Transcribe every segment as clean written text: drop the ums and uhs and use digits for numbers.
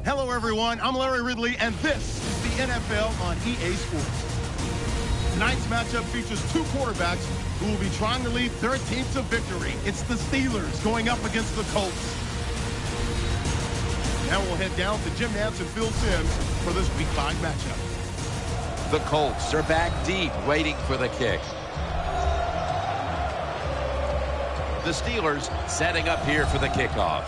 Hello, everyone. I'm Larry Ridley, and this is the NFL on EA Sports. Tonight's matchup features two quarterbacks who will be trying to lead their team to victory. It's the Steelers going up against the Colts. Now we'll head down to Jim Nantz and Phil Simms for this Week 5 matchup. The Colts are back deep, waiting for the kick. The Steelers setting up here for the kickoff.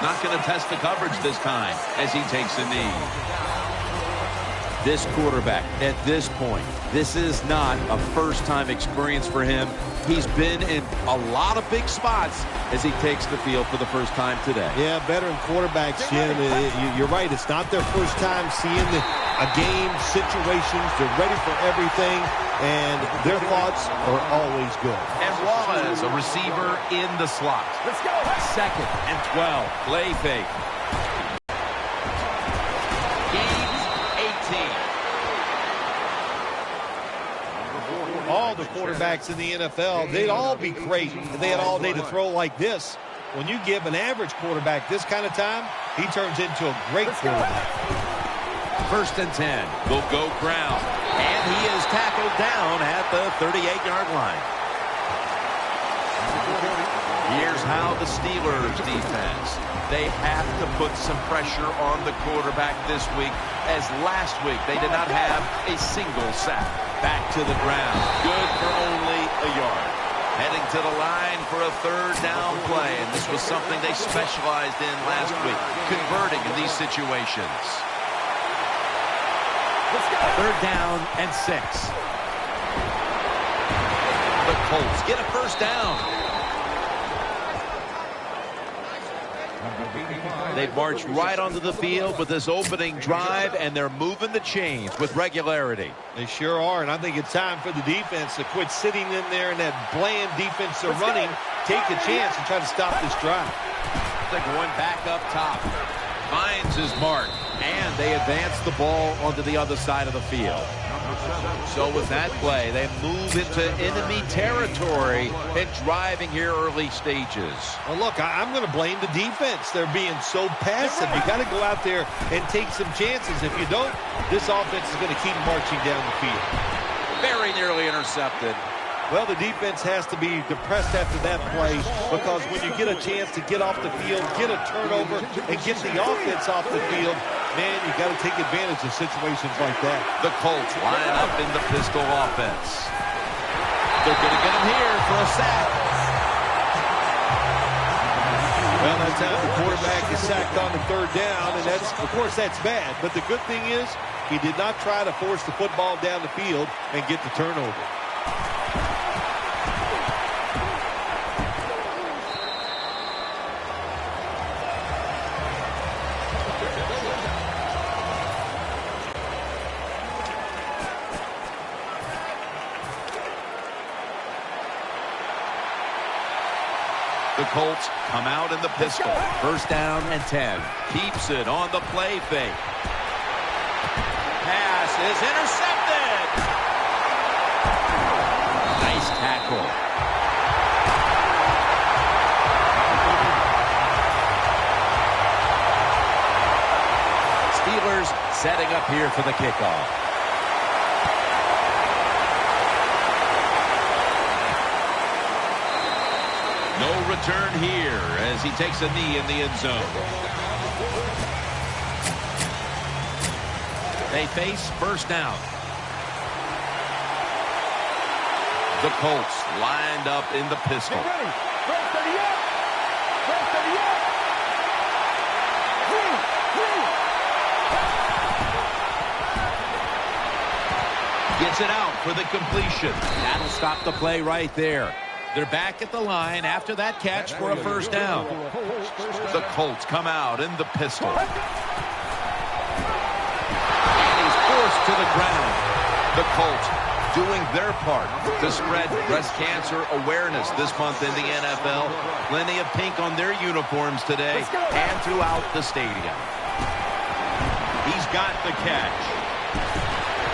Not going to test the coverage this time as he takes a knee. This quarterback, at this point, this is not a first-time experience for him. He's been in a lot of big spots as he takes the field for the first time today. Yeah, veteran quarterbacks, Jim. You're right. It's not their first time seeing a game, situations. They're ready for everything, and their thoughts are always good. And Wallace, a receiver in the slot. Let's go. 2nd and 12. Play fake. Gains 18. All the quarterbacks in the NFL, they'd all be great if they had all day to throw like this. When you give an average quarterback this kind of time, he turns into a great quarterback. 1st and 10. They'll go ground. And he is tackled down at the 38-yard line. Here's how the Steelers defense. They have to put some pressure on the quarterback this week, as last week they did not have a single sack. Back to the ground. Good for only a yard. Heading to the line for a 3rd down play, and this was something they specialized in last week, converting in these situations. 3rd down and 6. The Colts get a 1st down. They've marched right onto the field with this opening drive, and they're moving the chains with regularity. They sure are, and I think it's time for the defense to quit sitting in there in that bland defense they're running, take a chance and try to stop this drive. They're going back up top. Finds his mark, and they advance the ball onto the other side of the field. So with that play, they move into enemy territory and driving here early stages. Well, look, I'm going to blame the defense. They're being so passive. You got to go out there and take some chances. If you don't, this offense is going to keep marching down the field. Very nearly intercepted. Well, the defense has to be depressed after that play, because when you get a chance to get off the field, get a turnover, and get the offense off the field, man, you got to take advantage of situations like that. The Colts line up in the pistol offense. They're going to get him here for a sack. Well, that time the quarterback is sacked on the 3rd down, and that's, of course, that's bad. But the good thing is he did not try to force the football down the field and get the turnover. The Colts come out in the pistol. 1st down and 10. Keeps it on the play fake. Pass is intercepted. Nice tackle. Steelers setting up here for the kickoff. No return here as he takes a knee in the end zone. They face 1st down. The Colts lined up in the pistol. Get ready. 38. 38. Gets it out for the completion. That'll stop the play right there. They're back at the line after that catch for a 1st down. The Colts come out in the pistol. And he's forced to the ground. The Colts doing their part to spread breast cancer awareness this month in the NFL. Plenty of pink on their uniforms today and throughout the stadium. He's got the catch.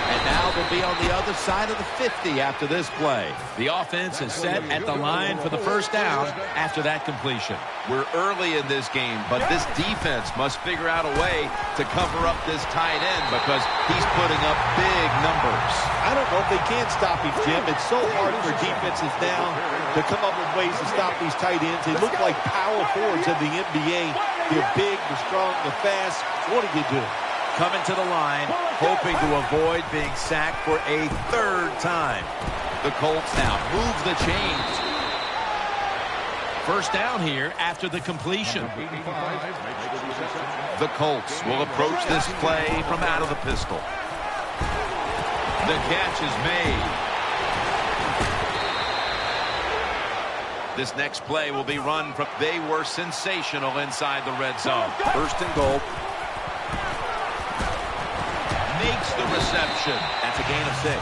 And now they'll be on the other side of the 50 after this play. The offense is set at the line for the first down after that completion. We're early in this game, but this defense must figure out a way to cover up this tight end because he's putting up big numbers. I don't know if they can stop him, Jim. It's so hard for defenses now to come up with ways to stop these tight ends. They look like power forwards of the NBA. They're big, they're strong, they're fast. What do you do? Coming to the line, hoping to avoid being sacked for a third time. The Colts now move the chains. First down here after the completion. The Colts will approach this play from out of the pistol. The catch is made. This next play will be run from. They were sensational inside the red zone. First and goal. Makes the reception. That's a gain of 6.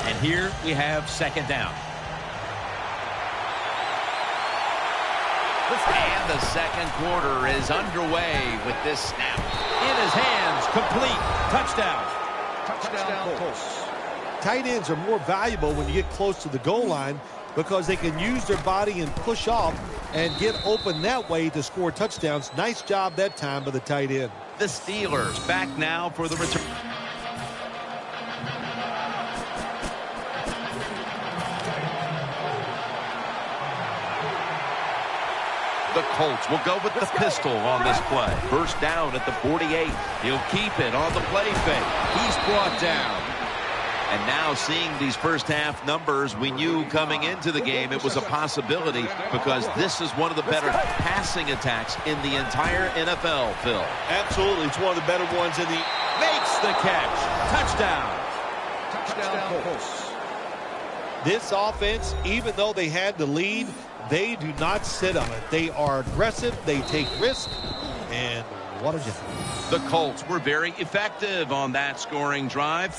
And here we have second down. And the second quarter is underway with this snap. In his hands, complete, touchdown. Touchdown Colts. Tight ends are more valuable when you get close to the goal line because they can use their body and push off and get open that way to score touchdowns. Nice job that time by the tight end. The Steelers back now for the return. The Colts will go with the pistol on this play. First down at the 48. He'll keep it on the play fake. He's brought down. And now seeing these first half numbers, we knew coming into the game it was a possibility because this is one of the better passing attacks in the entire NFL, Phil. Absolutely. It's one of the better ones in the... Makes the catch. Touchdown. Touchdown Colts. This offense, even though they had the lead, they do not sit on it. They are aggressive. They take risks. And what a job. The Colts were very effective on that scoring drive.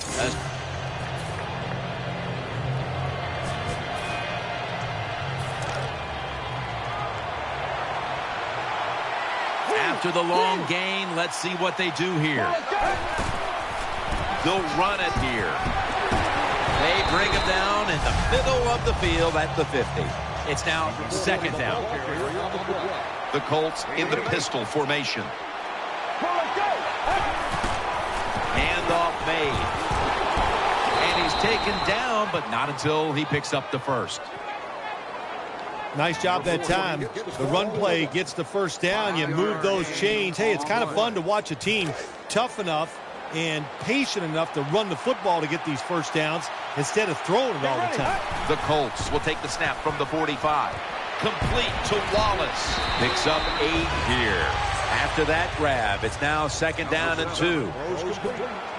After the long gain, let's see what they do here. They'll run it here. They bring him down in the middle of the field at the 50. It's now second down. The Colts in the pistol formation. Handoff made. And he's taken down, but not until he picks up the first. Nice job that time. The run play gets the first down. You move those chains. Hey, it's kind of fun to watch a team tough enough and patient enough to run the football to get these first downs instead of throwing it all the time. The Colts will take the snap from the 45. Complete to Wallace. Picks up 8 here. After that grab, it's now second down and 2.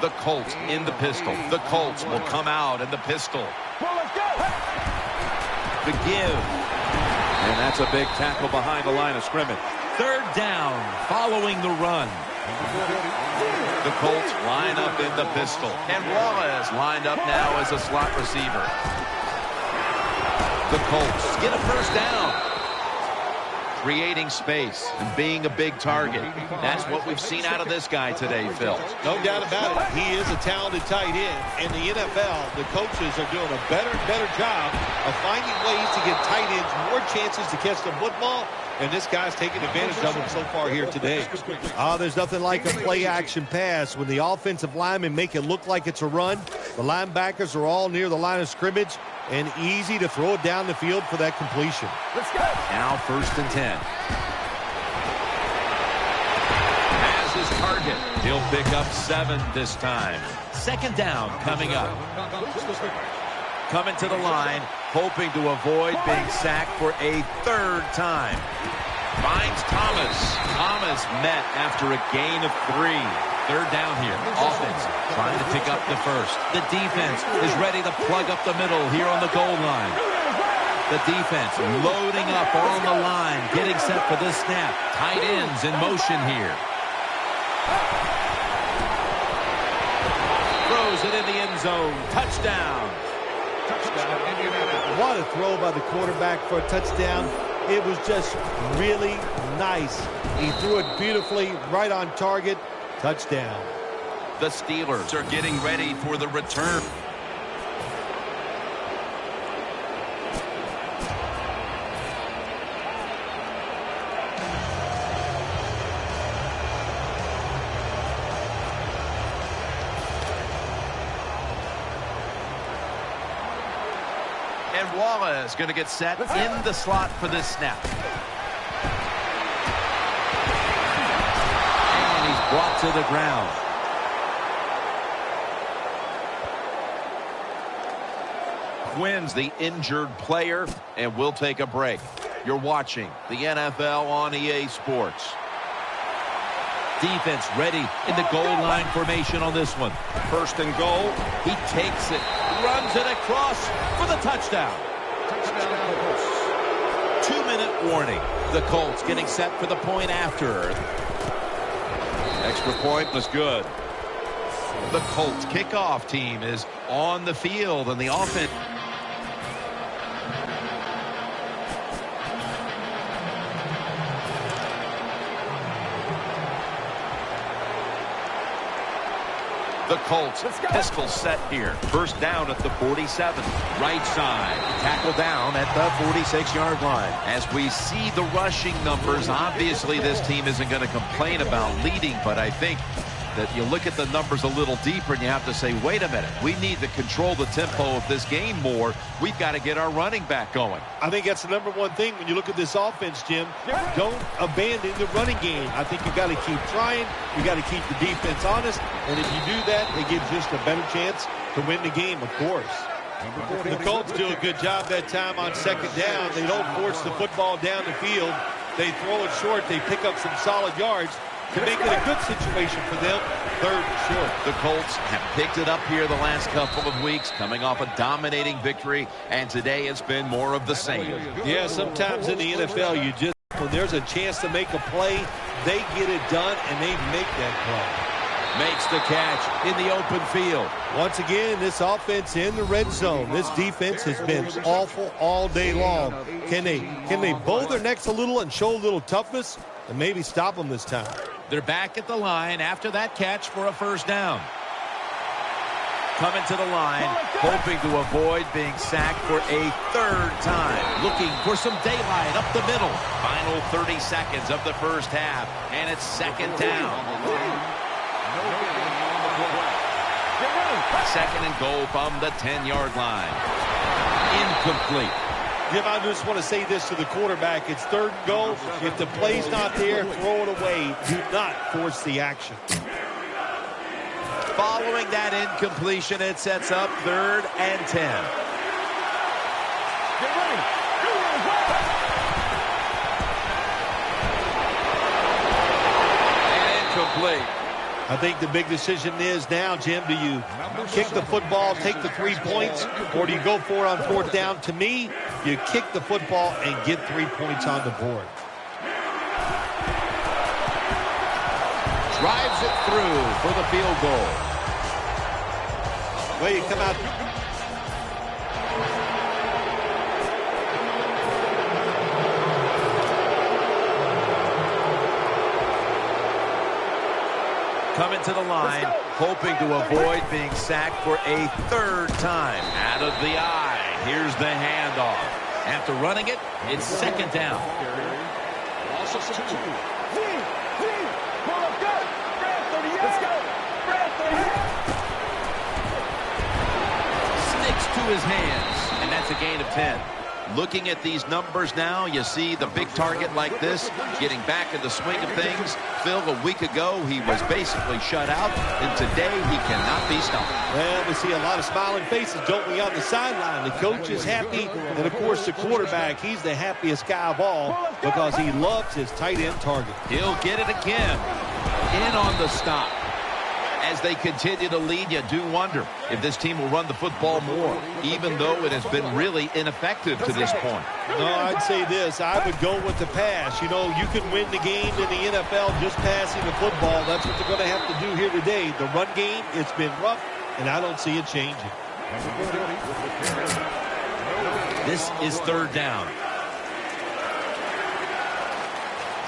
The Colts in the pistol. The Colts will come out in the pistol. The give. And that's a big tackle behind the line of scrimmage. Third down following the run. The Colts line up in the pistol. And Wallace lined up now as a slot receiver. The Colts get a first down. Creating space and being a big target. That's what we've seen out of this guy today, Phil. No doubt about it. He is a talented tight end. In the NFL, the coaches are doing a better and better job of finding ways to get tight ends more chances to catch the football. And this guy's taking advantage of it so far here today. There's nothing like a play-action pass. When the offensive linemen make it look like it's a run, the linebackers are all near the line of scrimmage and easy to throw it down the field for that completion. Let's go. Now first and 10. As his target, he'll pick up 7 this time. Second down coming up. Coming to the line, hoping to avoid being sacked for a third time. Finds Thomas. Thomas met after a gain of 3. Third down here. Offense trying to pick up the first. The defense is ready to plug up the middle here on the goal line. The defense loading up on the line, getting set for this snap. Tight ends in motion here. Throws it in the end zone. Touchdown. What a throw by the quarterback for a touchdown. It was just really nice. He threw it beautifully, right on target. Touchdown. The Steelers are getting ready for the return. And Wallace is going to get set in the slot for this snap. And he's brought to the ground. Quinn's the injured player, and we'll take a break. You're watching the NFL on EA Sports. Defense ready in the goal line formation on this one. First and goal. He takes it, runs it across for the touchdown. 2-minute warning. The Colts getting set for the point after. Extra point was good. The Colts kickoff team is on the field, and the offense. The Colts pistol set here. First down at the 47. Right side. Tackle down at the 46-yard line. As we see the rushing numbers, obviously this team isn't going to complain about leading, but I think that you look at the numbers a little deeper and you have to say, wait a minute, we need to control the tempo of this game more. We've got to get our running back going. I think that's the number one thing when you look at this offense, Jim. Don't abandon the running game. I think you got to keep trying. You got to keep the defense honest. And if you do that, it gives just a better chance to win the game, of course. The Colts do a good job that time on second down. They don't force the football down the field. They throw it short. They pick up some solid yards to make it a good situation for them. Third and short. The Colts have picked it up here the last couple of weeks, coming off a dominating victory, and today it's been more of the same. Yeah, sometimes in the NFL, when there's a chance to make a play, they get it done, and they make that play. Makes the catch in the open field. Once again, this offense in the red zone. This defense has been awful all day long. Can they bow their necks a little and show a little toughness and maybe stop them this time? They're back at the line after that catch for a first down. Coming to the line, hoping to avoid being sacked for a third time. Looking for some daylight up the middle. Final 30 seconds of the first half, and it's second down. Second and goal from the 10-yard line. Incomplete. Jim, I just want to say this to the quarterback. It's third and goal. If the play's not there, throw it away. Do not force the action. Following that incompletion, it sets up 3rd and 10. Get ready. And incomplete. I think the big decision is now, Jim, do you kick the football, take the 3 points, or do you go for it on fourth down? To me, you kick the football and get 3 points on the board. Drives it through for the field goal. Well, you come out. Coming to the line, hoping to avoid being sacked for a third time. Out of the eye. Here's the handoff. After running it, it's second down. Sticks to his hands, and that's a gain of 10. Looking at these numbers now, you see the big target like this, getting back in the swing of things. Phil, a week ago, he was basically shut out, and today he cannot be stopped. Well, we see a lot of smiling faces, don't we, on the sideline. The coach is happy, and, of course, the quarterback, he's the happiest guy of all because he loves his tight end target. He'll get it again. In on the stop. As they continue to lead, you do wonder if this team will run the football more, even though it has been really ineffective to this point. No, I'd say this. I would go with the pass. You know, you can win the game in the NFL just passing the football. That's what they're going to have to do here today. The run game, it's been rough, and I don't see it changing. This is third down.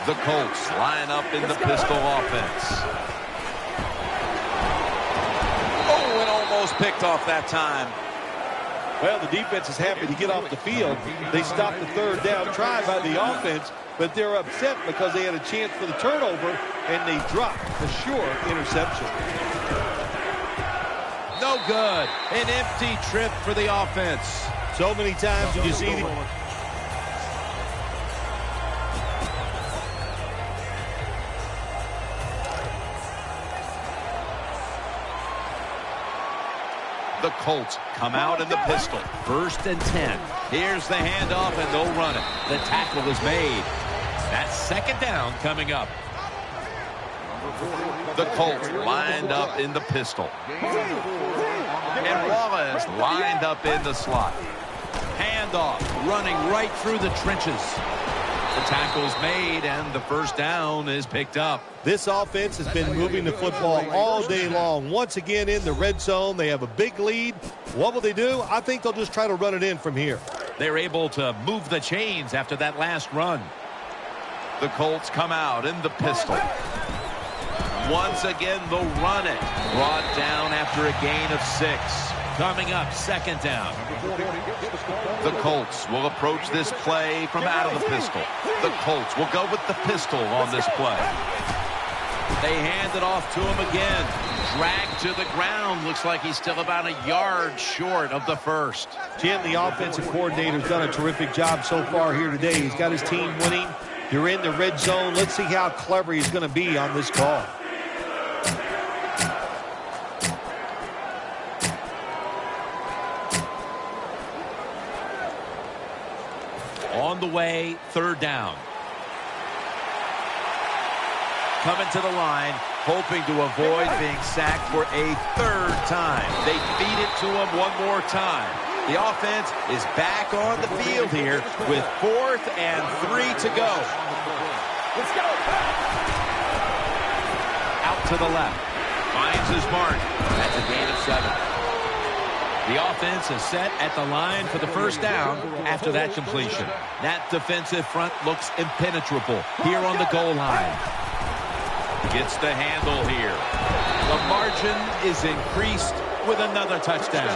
The Colts line up in the pistol offense. Oh, and almost picked off that time. Well, the defense is happy to get off the field. They stopped the third down try by the offense, but they're upset because they had a chance for the turnover, and they dropped a sure interception. No good. An empty trip for the offense. So many times you see the... The Colts come out in the pistol. 1st and 10. Here's the handoff, and they'll run it. The tackle is made. That's second down coming up. The Colts lined up in the pistol. And Wallace lined up in the slot. Handoff, running right through the trenches. The tackle's made, and the first down is picked up. This offense has been moving the football all day long. Once again in the red zone, they have a big lead. What will they do? I think they'll just try to run it in from here. They're able to move the chains after that last run. The Colts come out in the pistol. Once again, they'll run it. Brought down after a gain of 6. Coming up, second down. The Colts will approach this play from out of the pistol. The Colts will go with the pistol on this play. They hand it off to him again. Dragged to the ground. Looks like he's still about a yard short of the first. Jim, the offensive coordinator's done a terrific job so far here today. He's got his team winning. You're in the red zone. Let's see how clever he's going to be on this call. On the way, third down. Coming to the line, hoping to avoid being sacked for a third time. They feed it to him one more time. The offense is back on the field here with 4th and 3 to go. Let's go. Out to the left. Finds his mark. That's a gain of 7. The offense is set at the line for the first down after that completion. That defensive front looks impenetrable here on the goal line. Gets the handle here. The margin is increased with another touchdown.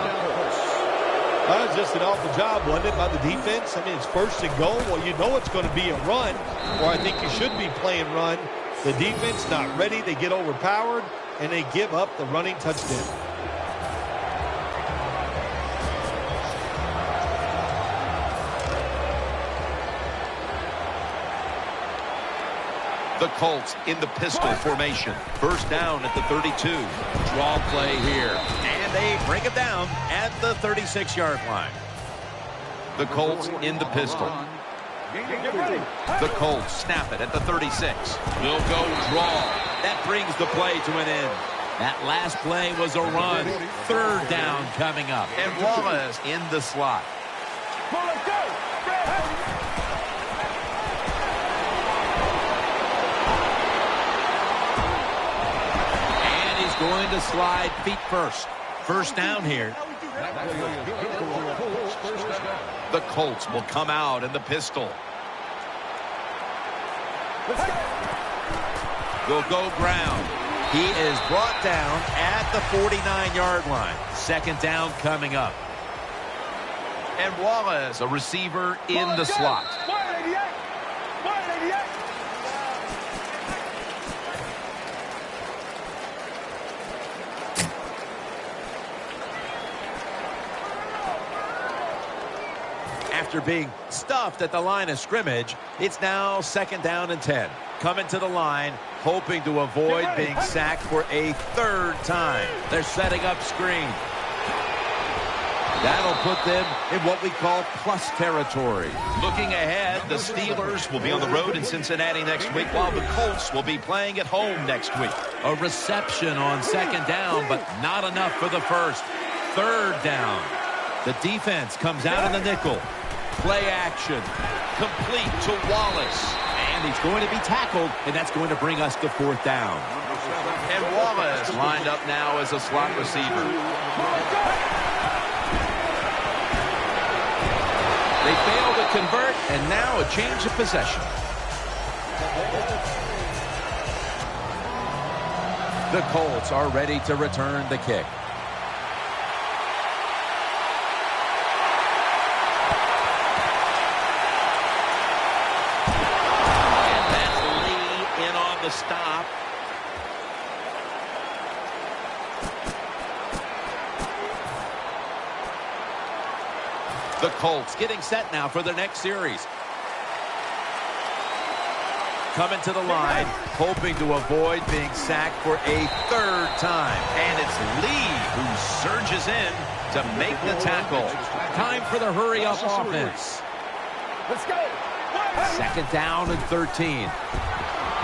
Just an awful job, wasn't it, by the defense? I mean, it's 1st and goal. Well, you know it's going to be a run, or I think you should be playing run. The defense not ready. They get overpowered, and they give up the running touchdown. The Colts in the pistol formation. First down at the 32. Draw play here. And they bring it down at the 36-yard line. The Colts in the pistol. The Colts snap it at the 36. Will go draw. That brings the play to an end. That last play was a run. Third down coming up. And Wallace in the slot. Going to slide feet first. First down here. The Colts will come out in the pistol. Will go ground. He is brought down at the 49-yard line. Second down coming up. And Wallace, a receiver in the slot. After being stuffed at the line of scrimmage, it's now second down and 10. Coming to the line, hoping to avoid being sacked for a third time. They're setting up screen. That'll put them in what we call plus territory. Looking ahead, the Steelers will be on the road in Cincinnati next week, while the Colts will be playing at home next week. A reception on second down, but not enough for the first. Third down. The defense comes out in the nickel. Play action. Complete to Wallace. And he's going to be tackled, and that's going to bring us to fourth down. And Wallace lined up now as a slot receiver. They fail to convert, and now a change of possession. The Colts are ready to return the kick. And that's Lee in on the stop. The Colts getting set now for their next series. Coming to the line, hoping to avoid being sacked for a third time. And it's Lee who surges in to make the tackle. Time for the hurry-up offense. Let's go. Second down and 13.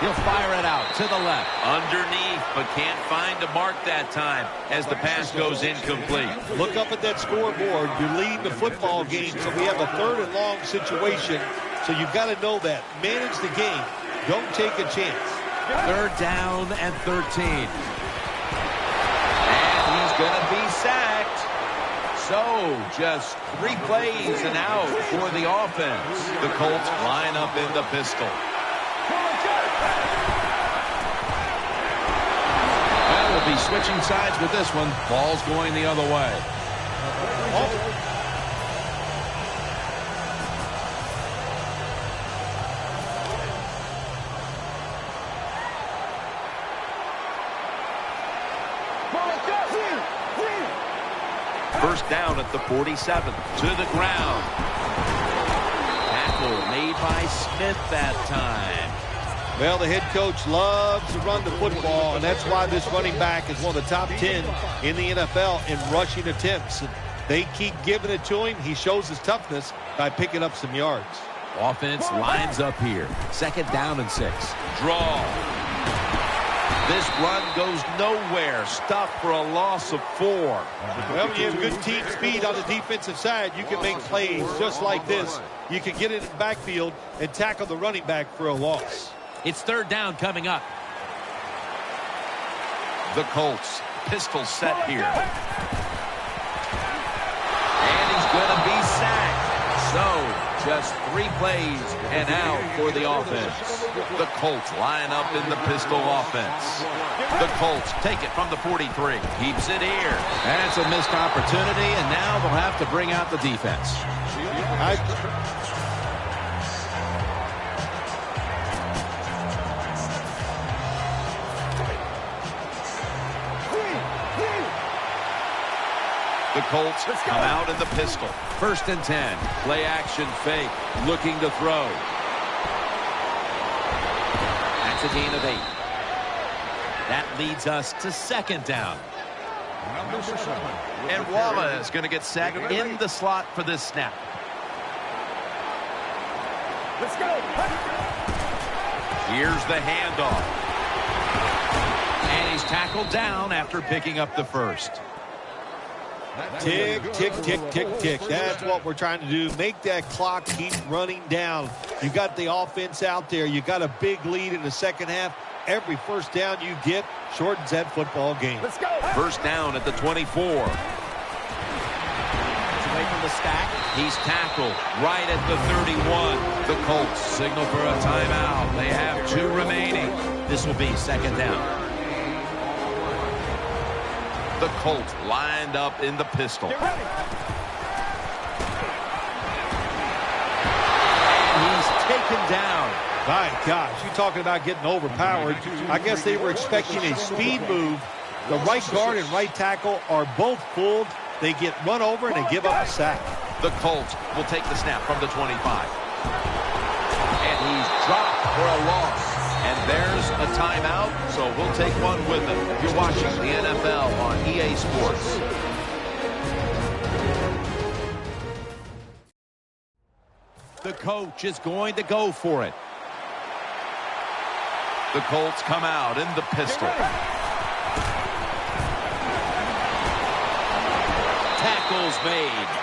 He'll fire it out to the left. Underneath, but can't find a mark that time as the pass goes incomplete. Look up at that scoreboard. You're leading the football game, so we have a third and long situation. So you've got to know that. Manage the game. Don't take a chance. Third down and 13. And he's going to be sacked. So, just 3 plays and out for the offense. The Colts line up in the pistol. Well, we'll be switching sides with this one. Ball's going the other way. First down at the 47. To the ground. Tackle made by Smith that time. Well, the head coach loves to run the football, and that's why this running back is one of the top 10 in the NFL in rushing attempts. They keep giving it to him. He shows his toughness by picking up some yards. Offense lines up here. Second down and 6. Draw. This run goes nowhere. Stuffed for a loss of 4. Well, when you have good team speed on the defensive side, you can make plays just like this. You can get in the backfield and tackle the running back for a loss. It's third down coming up. The Colts, pistol set here. And he's going to be sacked. So, just 3 plays and out for the offense. The Colts line up in the pistol offense. The Colts take it from the 43. Keeps it here. That's a missed opportunity, and now they'll have to bring out the defense. The Colts come out in the pistol. First and 10. Play action fake. Looking to throw. That's a gain of 8. That leads us to second down. And Wallace is going to get sacked in the slot for this snap. Let's go. Here's the handoff. And he's tackled down after picking up the first. Tick, tick, tick, tick, tick. That's what we're trying to do. Make that clock keep running down. You got the offense out there. You got a big lead in the second half. Every first down you get shortens that football game. Let's go. First down at the 24. Away from the stack. He's tackled right at the 31. The Colts signal for a timeout. They have 2 remaining. This will be second down. The Colts lined up in the pistol. Get ready. And he's taken down. My gosh, you're talking about getting overpowered. I guess they were expecting a speed move. The right guard and right tackle are both pulled. They get run over and they give up a sack. The Colts will take the snap from the 25. And he's dropped for a loss. And there's a timeout, so we'll take one with him. You're watching the NFL on EA Sports. The coach is going to go for it. The Colts come out in the pistol. Tackles made.